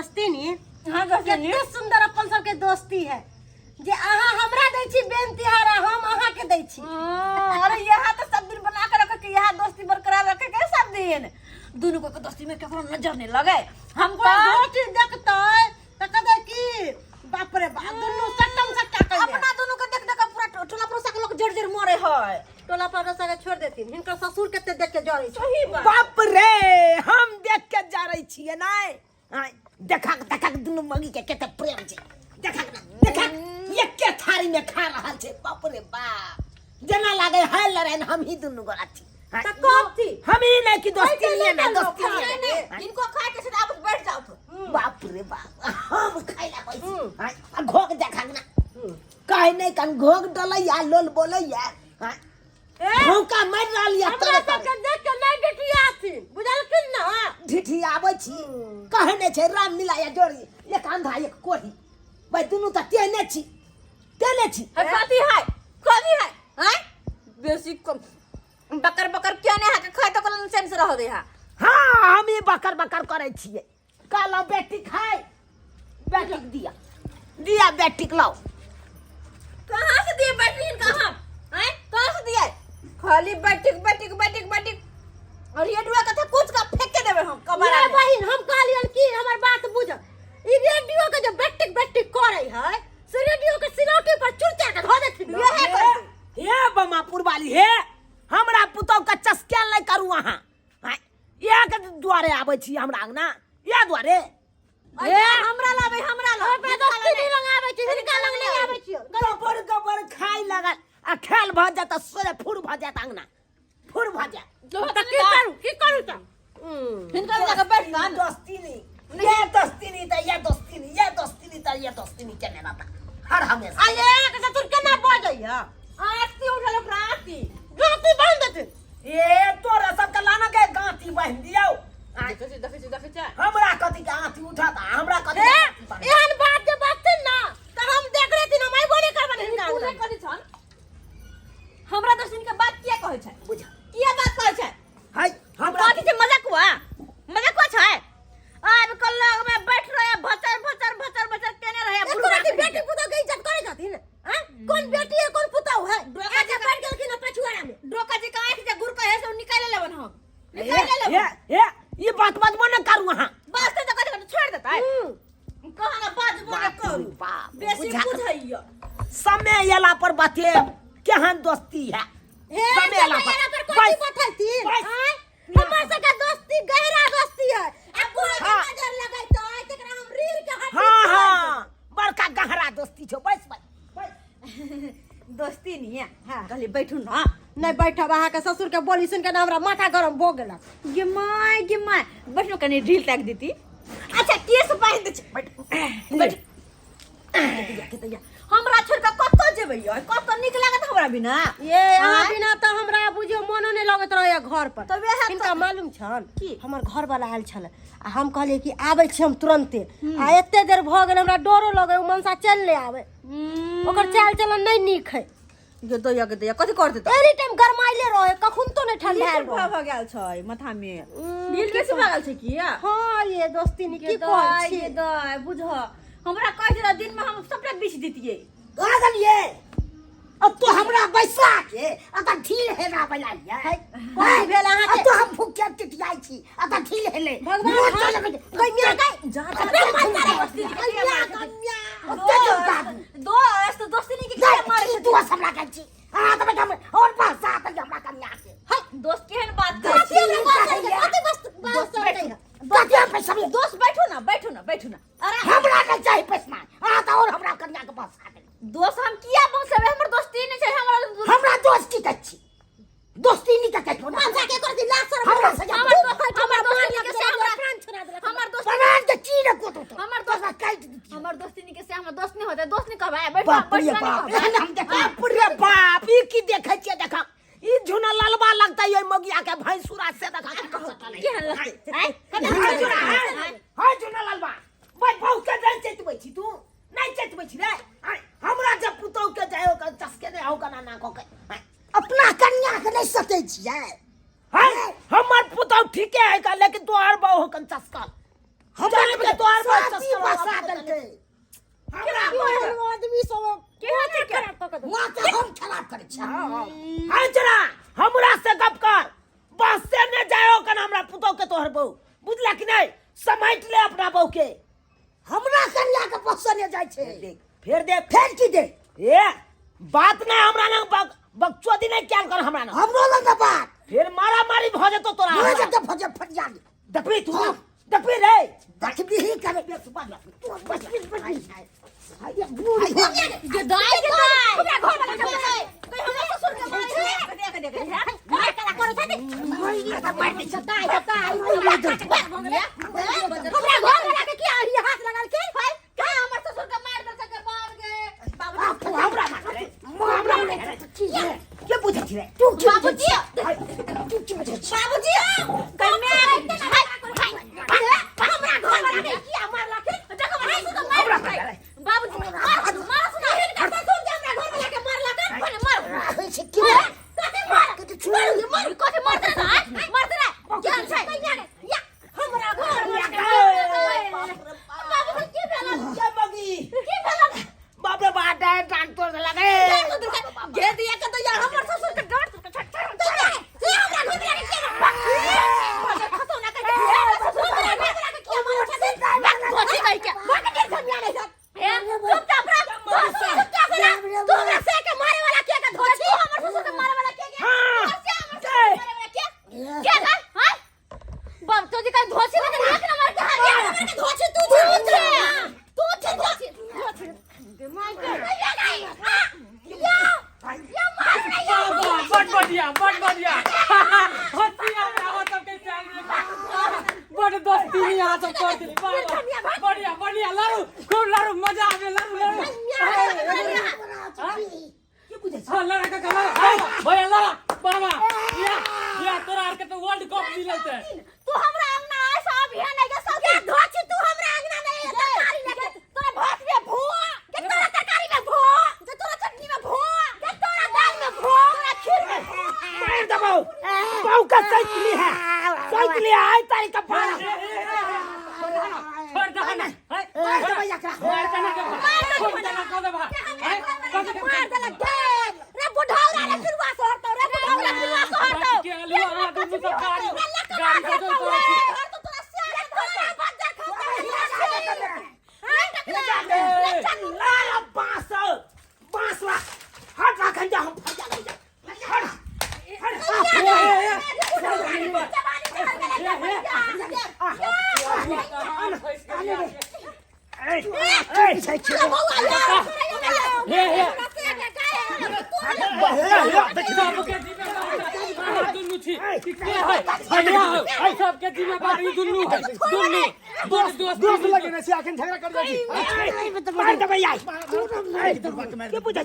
दोस्ती नी हां दोस्ती कितना सुंदर अपन सबके दोस्ती है जे अहाँ हमरा दै छी बेनती हारा हम अहाँ के दै छी। अरे यहाँ तो सब दिन बना के रखे कि यहाँ दोस्ती बरकरार रखे के सब दिन दोनों को दोस्ती में केकरो नजर नहीं लगे। हमको दोस्ती देखते त कदे की बाप रे बाप दुनु सट्टम सट्टा कर अपना दोनों को देख देख पूरा टोला पड़ोसा के लोग जड़ जड़ मरे है। टोला पड़ोसा के छोड़ देथिन हिनकर ससुर केते देख के जरै छै। सही बात बाप रे हम देख के जरै छियै नै देखा देखा दुनु मगी के केते प्रेम छै देखा देखा एक के थारी में खा रहल छै। बाप रे बाप जना लागे है लड़ाई हम ही दुनु गोरा छी त कब थी हम ही नहीं की दोस्ती नहीं ना दोस्ती नहीं नहीं इनको खा के सीधा आप बैठ जाओ तो बाप रे बाप हम खाइला पैसा घोग देखा ना कहे नहीं कन घोग डलै या लोल बोलै या भौका मार रहल या हमरा सबके देख के नहीं डिटिया थी बुझलखिन ना ढिठी आबै छी कहे नहीं छै राम मिलाया जोड़ी एक अंधा एक कोढ़ी भाई दुनु त तेने छी कथी है हैं बेसी कम बकर बकर क्या नहीं है के खाए तो कल सेंस रह दे है। हाँ हम ही बकर बकर करे छिए काला बेटी खाए बेटी दिया दिया बेटी लाओ कहां से दिए बैटरी कहां हैं कहां से दिए खाली बैटिक और ये दुआ कथा कुछ का फेंक के देबे हम कमरा ये में। बहिन हम कहलियन की हमर बात बुझ ई रेडियो के जो बैटिक करे है से रेडियो के सिलौटी पर चुरचा के धो देथिन ये है करती हे बमापुर वाली हे हमरा पुतौ का चस्का नहीं करू अहाँ ये के द्वारे आबै छी हमरा अंगना ये द्वारे ए हमरा ला दोस्ती नहीं लगाबै छी हिनका लग नहीं आबै छी गबर गबर खाई लगल आ खेल भ जात सोरे फुर भ जात अंगना फुर भ जात त की करू त हिनका लगा बैठ ना दोस्ती नहीं ये दोस्ती नहीं त ये दोस्ती नहीं ये दोस्ती नहीं त ये दोस्ती नहीं चले बाबा हर हमेशा आये के ससुर केना बजैया आरती उठल प्राती गाती बांध देथिन ए तोरा सब के लाना के गांठी बांध दियौ देखै हमरा कथि के आंठी उठा त हमरा कथि एहन बात जे बजथिन ना त हम देख लेथिन हम आइबो नहीं करबन हिनका पूरे कथि छन हमरा दोस्तिन के बात किया कहै छै बुझ किया बात कहै छै हाय हमरा बात जे मजाक हुआ छै अब कल लोग में बैठ रहे भचर केने रहे तोरा की बेटी पुतौ के इज्जत करे छथिन हैं कौन बेटी है कौन पुतौ है ऐसे बैठ गेलखिन पछुआरा में डोका जी का आंख जे गुर कहे से निकाल लेबन हम निकाल लेबन ये बात न करू अहाँ बस तो कथि छोड़ देता है कहां ना बात बोले करू बेसी बुझैया समय एला पर बाते केहन दोस्ती है हे समय एला पर कोई बतैथिन हैं हमर सबके दोस्ती गहरा दोस्ती है आ कोई नजर लगाई तो आइ तकरा हम रील के हट हाँ बड़का गहरा दोस्ती छौ बस दोस्ती नहीं है हां कहली बैठू ना नहीं बैठब अहाँ के ससुर के बोली सुन के ना हमरा माथा गरम भ गेलक गे माय बैठो कनी ढील टाक देती अच्छा केस बांध दे बैठ हमरा छोड़ के कत जेबै कत निक लागत हमरा बिना ये अहाँ बिना त हमरा बुझियो मनो नहीं लगत रहय घर पर तब वएह इनका मालूम छन की? हमर घर वाला आयल छल आ हम कहलिए कि आबै छी हम तुरंते आ एते देर भ गेल हमरा डरो लगे उ मनसा चल ले आवे ओकर चाल चलन नहीं नीक है गे दया कथि कर देता एनी टाइम गरमाइले रहे कखुन तो नहीं ठंडायल रहे भ गेल छै माथा में ढील कैसे भागल छै की हां ये दोस्ती नी की कहै दय छी ये दय बुझ हमरा कह दिला दिन में हम सबटा बीच दितिए गागल ये अब तो हमरा बैसा के अता ढील हेरा बलाइया है कोई भेल अहाँ अब के तो हम फुकिया टिटियाई छी अता ढील हेले भगवान कोई मेरा गई जा दोस्त दोस्ती नहीं के क्या मारे तू हमरा कहै छी हां त हम और पास आ त हमरा कन्या के है दोस्त केहन बात कर कतिया पे सब दोस्त बैठो ना अरे हमरा नहीं चाहिए पैसा आ त और हमरा कन्या के पास आ दोस्त हम किया पहुंचबे हमर दोस्ती नहीं छै हमरा दोस्त की कच्ची दोस्ती नहीं का कच्ची हम जाके कर दी लाश हमरा से हमर दोस्ती के से हमरा प्राण छोड़ा देलक हमर दोस्त बनान के चीर को तो हमर दोस्त काट दी हमर दोस्ती नहीं के से हमर दोस्त नहीं होते दोस्त नहीं कहबे बैठ बाप रे बाप हम देख बाप रे बाप ई की देखै छियै देखा ई झुना ललबा लगता ये मगिया के भैंसुरा से देखा केहन लगतै हाय झुना ललबा भाई बहुत के जाय चतबै छी तू नहीं चतबै छी रे हमरा जब पुतौ के जायो के चसके नहीं होगा ना को के अपना कन्या के नहीं सकै छियै हमर पुतौ ठीके है का लेकिन तोहर बहु कन चसका हमर के तोहर बहु अच्छा हां चला हमरा से गप कर बस से न जाओ कन हमरा पुतो के तोहर बहू बुझला कि नहीं समेट ले अपना बहू के हमरा कन्या के बस से न जाय छे देख फिर की दे ए बात नहीं हमरा न बकचोदी नहीं क्या कर हमरा न हमरो लग बात फिर मारा मारी भ जतो तोरा हो जते फट जानी दपी तू दपी रे दखबी ही करे बे सुबह तू बस ये दाई के हमरा घर वाला के कोई हमरा ससुर के मारे देख मार कला करे छथि ये त मार दे दाई हमरा घर वाला के की आही हाथ लगा के भाई का हमर ससुर के मार दे सके बाप के बाबू हमरा मार रे हमरा के बुझे छी रे तू बाबूजी बाबूजी कन्या हमरा घर वाला के की मारला के देखो भाई तू तो मार बाबूजी मार सुना हिन का सुन जा हमरा घर वाला के मारला के मार सिक्की रे कते मार कते मार दे ना मार दे जान छै या हमरा घर वाला के बाबूजी की भेला क्या बगी की भेला बाप रे बाटा टांग तोड़ लगे घे दिया के तो यार हमर ससुर के डर हमरा घर वाला के खतो ना के ससुर के की मार छै धोती कहि के मार के समझा नहीं सर चुपचाप रह चुपचाप रह तू हमरा से के मारे वाला के धोती हमर ससुर के मारे वाला के हां क्या कर हां बाप तो जी का धोती में एक नंबर के हां हमर के धोती तू छे धोती दिमाग के या मार नहीं बड़ बढ़िया होतिया में हो सब के चाल में बड़ दोस्ती नहीं आ सब कर दिली बढ़िया लारू खूब लारू मजा आवे लारू के बुझे हां लड़ा का गला भैया लड़ा बाबा या तोरा आर के तो वर्ल्ड कप मिलल है तू हमरा अंगना आए सब यहाँ नहीं के सब धोची तू हमरा अंगना नहीं तरकारी नहीं तोरा भात में भो के तोरा तरकारी में भो के तोरा चटनी में भो के तोरा दाल में भो तोरा खीर में भो मार दबो बाऊ का साइकिल है आई तारी का फाड़ छोड़ दे ना मार भैया का मार देना के मार दे भाई मार दे लगे रे बुढ़ावरा रे फिरवा से हटो रे बुढ़ावरा फिरवा से हटो के अलुआ वाला दूध सब गाड़ी तो तोरा सारा धोखा बंदर खाता लारा बांस हट रखन जा हम फट जा सबके जिम्मेदारी दुन्नू है दोस्त लगे ना से आखिर झगड़ा कर जाती मार दे भैया के पूछा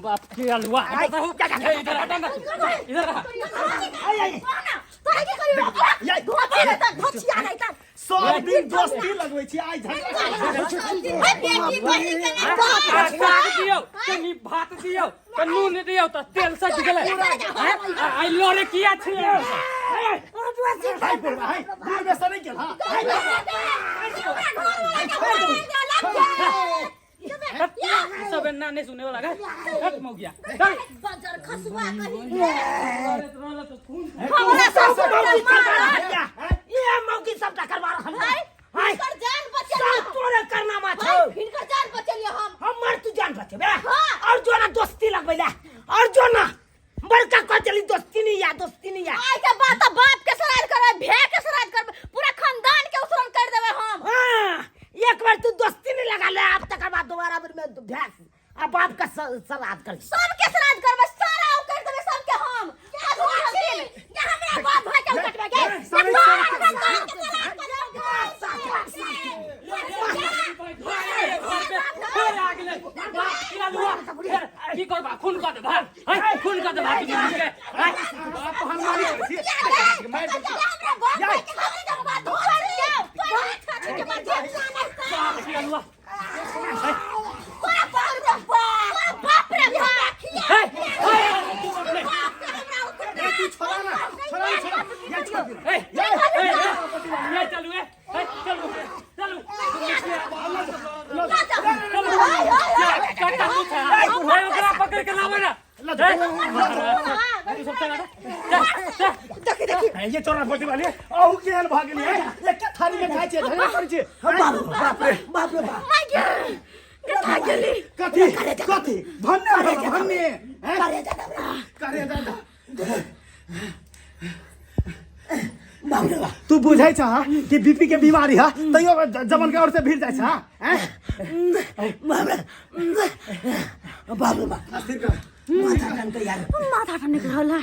बाप के अलुआ इधर हटा ना इधर आ 100 दिन दोस्ती लगवे छी आई दियो कनी भात दियो नून दियो तो तेल सज गेलै आई लोरे किया छै हाय पर हाय दूर में से नहीं गेल हां सब ना नहीं सुने वाला हट मो गया बंदर खसुआ कहीं ये मौकी सबटा करवा रहल है हिनकर जान बचल सब तोरे करना मत हिनकर जान बचलिए हम हमर तू जान बचबे और जो ना दोस्ती लगबैला और जो ना बड़का को चली दोस्ती नहीं या आई के बात बाप के श्राद्ध करबे भे के श्राद्ध करबे पूरा खानदान के उसरण कर देबे हम हां एक बार तू दोस्ती नहीं लगा ले अब तक बाद दोबारा में भैंस अब बाप का श्राद्ध कर सब के श्राद्ध करबे सारा कर देबे सब के हम ये हमरा बाप भाई के कटबे के की करबा खून कर दे भाई खून कर दे भाई आप हम मारी मार दे हमरा बाप भाई के बात धोर के बात अलुआ तोरा बाप रे बाप तू छोड़ा ना ये छोड़ दे ये चलू चलू पकड़ के लावे ना सब चला ये चोरा पोटी वाली औ केहन भाग गेली ये के थारी में खाइ छै झगड़ा करै छै बाप रे बाप रे बाप कथी भन्ने करे दादा बाप रे बाप तू बुझै छ कि बीपी के बीमारी है तैयो जमन के और से भिड़ जाइ छ हैं बाप रे बाप अस्थिर कर माथा टनके यार माथा ठन्ने होला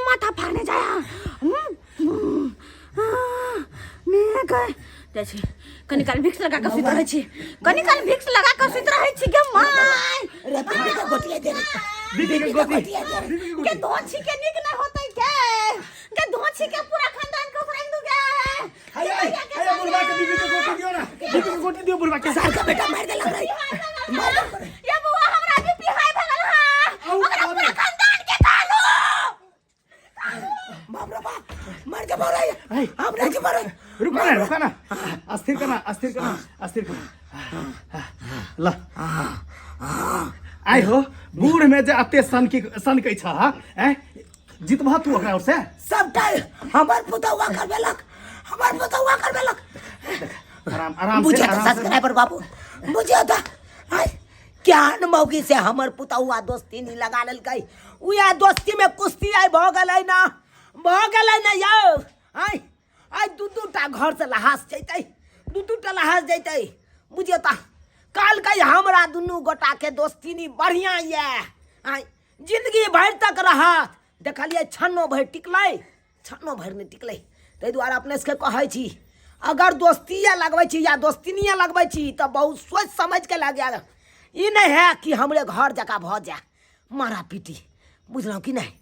माथा फाड्ने जाया देखि कनिकाल भिक्स लगा के सुत रहै छी कनिकाल भिक्स लगा के सुत रहै छी गे माय रे बीपी के गोटिया दे बीपी के गोटी के धोछी के निक न होतै के धोछी के पूरा खानदान के ऊपर दू गे अरे बुढ़वा के बीपी के गोटी दियो ना बीपी के गोटी दियो बुढ़वा के सार का बेटा मार दे लग रही ये बुआ हमरा बीपी हाई भ गेल हा ओकरा पूरा खानदान के कालो बाप रे बाप मार के मारा हम नहीं मारा रुक ना अस्थिर करना ला आई हो बूढ़ में जे अते सन के छ हैं जितबा तू ओकरा और से सब टाइम हमर पुतौआ करबेलक आराम मुझे से तो सब्सक्राइबर बाबू मुझे तो क्या न मौगी से हमर पुतौआ दोस्ती नहीं लगा ललकै उया दोस्ती में कुश्ती आई भ गेलै ना यौ आई दू टा घर से लहास जैतै दू टा लहास जैतै बुझियो त काल के हमरा दुनू गोटा के दोस्ती नहीं बढ़िया ये आई जिंदगी भर तक रहत देखलिए छन्नो भर नहीं टिकलै तै दुआरे अपने से कहै छी अगर दोस्तिये लगबै छी या दोस्तिनिये लगबै छी त बहुत सोच समझ के लगे ई नहीं है कि हमरे घर जका भ जाए मारा पीटी बुझलौ कि नहीं।